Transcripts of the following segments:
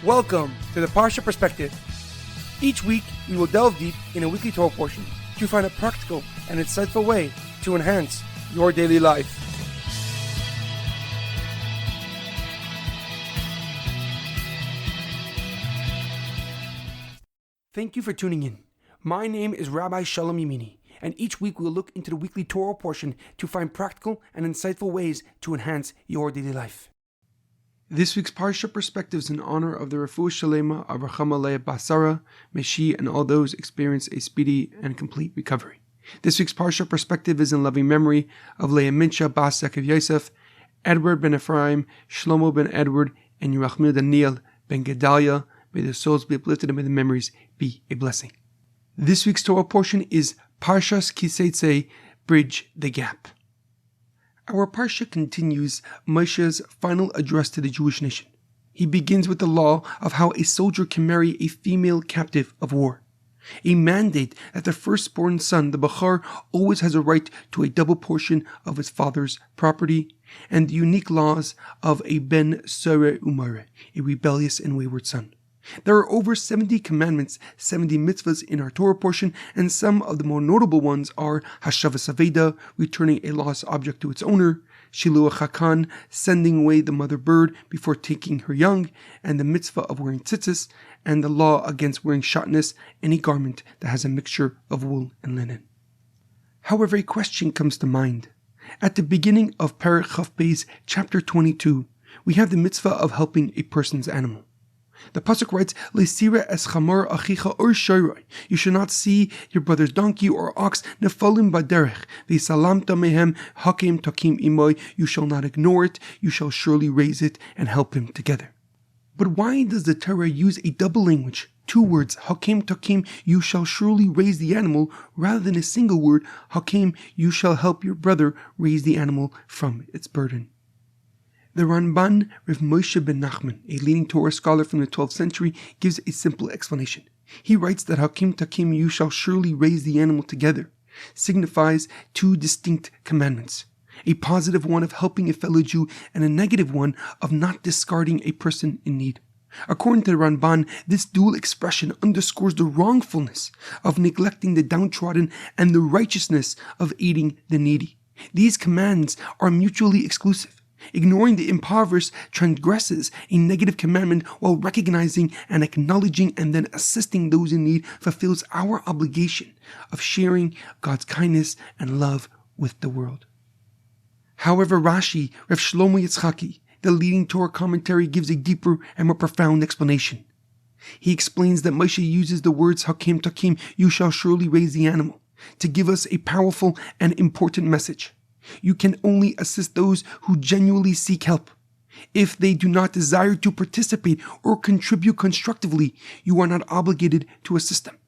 Welcome to the Parsha Perspective. Each week, we will delve deep in a weekly Torah portion to find a practical and insightful way to enhance your daily life. Thank you for tuning in. My name is Rabbi Shalom Yemini, and each week we will look into the weekly Torah portion to find practical and insightful ways to enhance your daily life. This week's Parsha Perspective is in honor of the Refuah Shlema of Ruchma, Leah, Basara, Moshe, and all those experience a speedy and complete recovery. This week's Parsha Perspective is in loving memory of Leah Mintche, Bas of Yosef, Edward Ben Efraim, Shlomo Ben Edward, and Yirachmiel Daniel Ben Gedalia. May their souls be uplifted and may the memories be a blessing. This week's Torah portion is Parshas Ki Teitzei, Bridge the Gap. Our Parsha continues Moshe's final address to the Jewish nation. He begins with the law of how a soldier can marry a female captive of war, a mandate that the firstborn son, the Bachar, always has a right to a double portion of his father's property, and the unique laws of a Ben Sore Umare, a rebellious and wayward son. There are over 70 commandments, 70 mitzvahs in our Torah portion, and some of the more notable ones are Hashavas Aveda, returning a lost object to its owner, Shiluach Hakan, sending away the mother bird before taking her young, and the mitzvah of wearing Tzitzis, and the law against wearing Shatnez, any garment that has a mixture of wool and linen. However, a question comes to mind. At the beginning of Perek Chaf Beis, chapter 22, we have the mitzvah of helping a person's animal. The pasuk writes, "Le'sira es chamar achicha or shoyroi." You should not see your brother's donkey or ox nefalim baderech. V'salamta mehem hakim takim imoy. You shall not ignore it. You shall surely raise it and help him together. But why does the Torah use a double language, two words, hakim takim, you shall surely raise the animal, rather than a single word, hakim, you shall help your brother raise the animal from its burden? The Ramban Rav Moshe ben Nachman, a leading Torah scholar from the 12th century, gives a simple explanation. He writes that Hakim Takim, you shall surely raise the animal together, signifies two distinct commandments. A positive one of helping a fellow Jew and a negative one of not discarding a person in need. According to the Ramban, this dual expression underscores the wrongfulness of neglecting the downtrodden and the righteousness of aiding the needy. These commands are mutually exclusive. Ignoring the impoverished transgresses a negative commandment, while recognizing and acknowledging and then assisting those in need fulfills our obligation of sharing God's kindness and love with the world. However, Rashi, Rav Shlomo Yitzchaki, the leading Torah commentary, gives a deeper and more profound explanation. He explains that Moshe uses the words Hakim Takim, you shall surely raise the animal, to give us a powerful and important message. You can only assist those who genuinely seek help. If they do not desire to participate or contribute constructively, you are not obligated to assist them.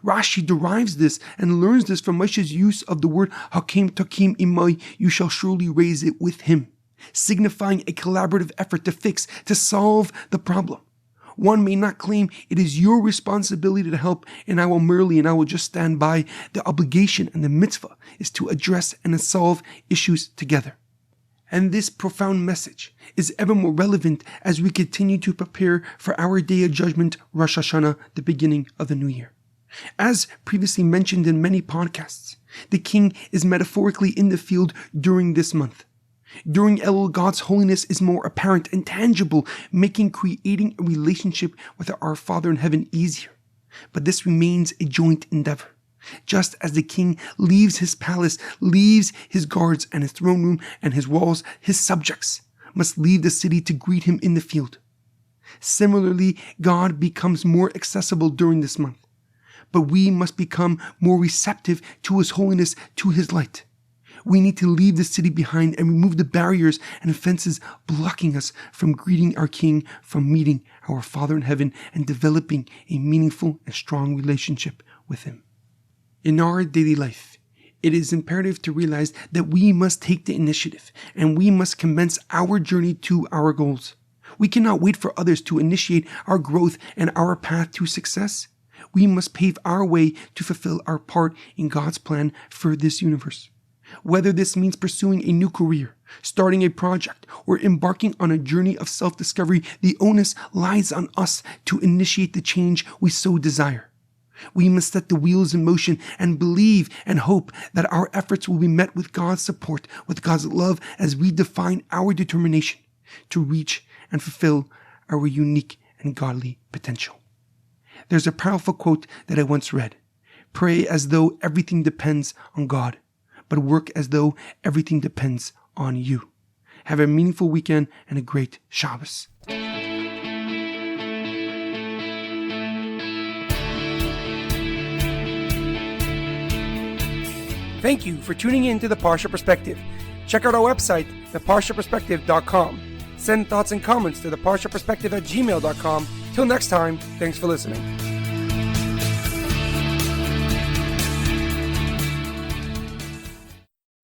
Rashi derives this and learns this from Moshe's use of the word Hakim Takim Imai, you shall surely raise it with him, signifying a collaborative effort to fix, to solve the problem. One may not claim it is your responsibility to help, and I will just stand by. The obligation and the mitzvah is to address and solve issues together. And this profound message is ever more relevant as we continue to prepare for our day of judgment, Rosh Hashanah, the beginning of the new year. As previously mentioned in many podcasts, the king is metaphorically in the field during this month. During Elul, God's holiness is more apparent and tangible, making creating a relationship with our Father in heaven easier. But this remains a joint endeavor. Just as the king leaves his palace, leaves his guards and his throne room and his walls, his subjects must leave the city to greet him in the field. Similarly, God becomes more accessible during this month. But we must become more receptive to his holiness, to his light. We need to leave the city behind and remove the barriers and fences blocking us from greeting our King, from meeting our Father in heaven, and developing a meaningful and strong relationship with him. In our daily life, it is imperative to realize that we must take the initiative and we must commence our journey to our goals. We cannot wait for others to initiate our growth and our path to success. We must pave our way to fulfill our part in God's plan for this universe. Whether this means pursuing a new career, starting a project, or embarking on a journey of self-discovery, the onus lies on us to initiate the change we so desire. We must set the wheels in motion and believe and hope that our efforts will be met with God's support, with God's love, as we define our determination to reach and fulfill our unique and godly potential. There's a powerful quote that I once read: "Pray as though everything depends on God, but work as though everything depends on you." Have a meaningful weekend and a great Shabbos. Thank you for tuning in to the Parsha Perspective. Check out our website, theparshaperspective.com. Send thoughts and comments to theparshaperspective@gmail.com. Till next time, thanks for listening.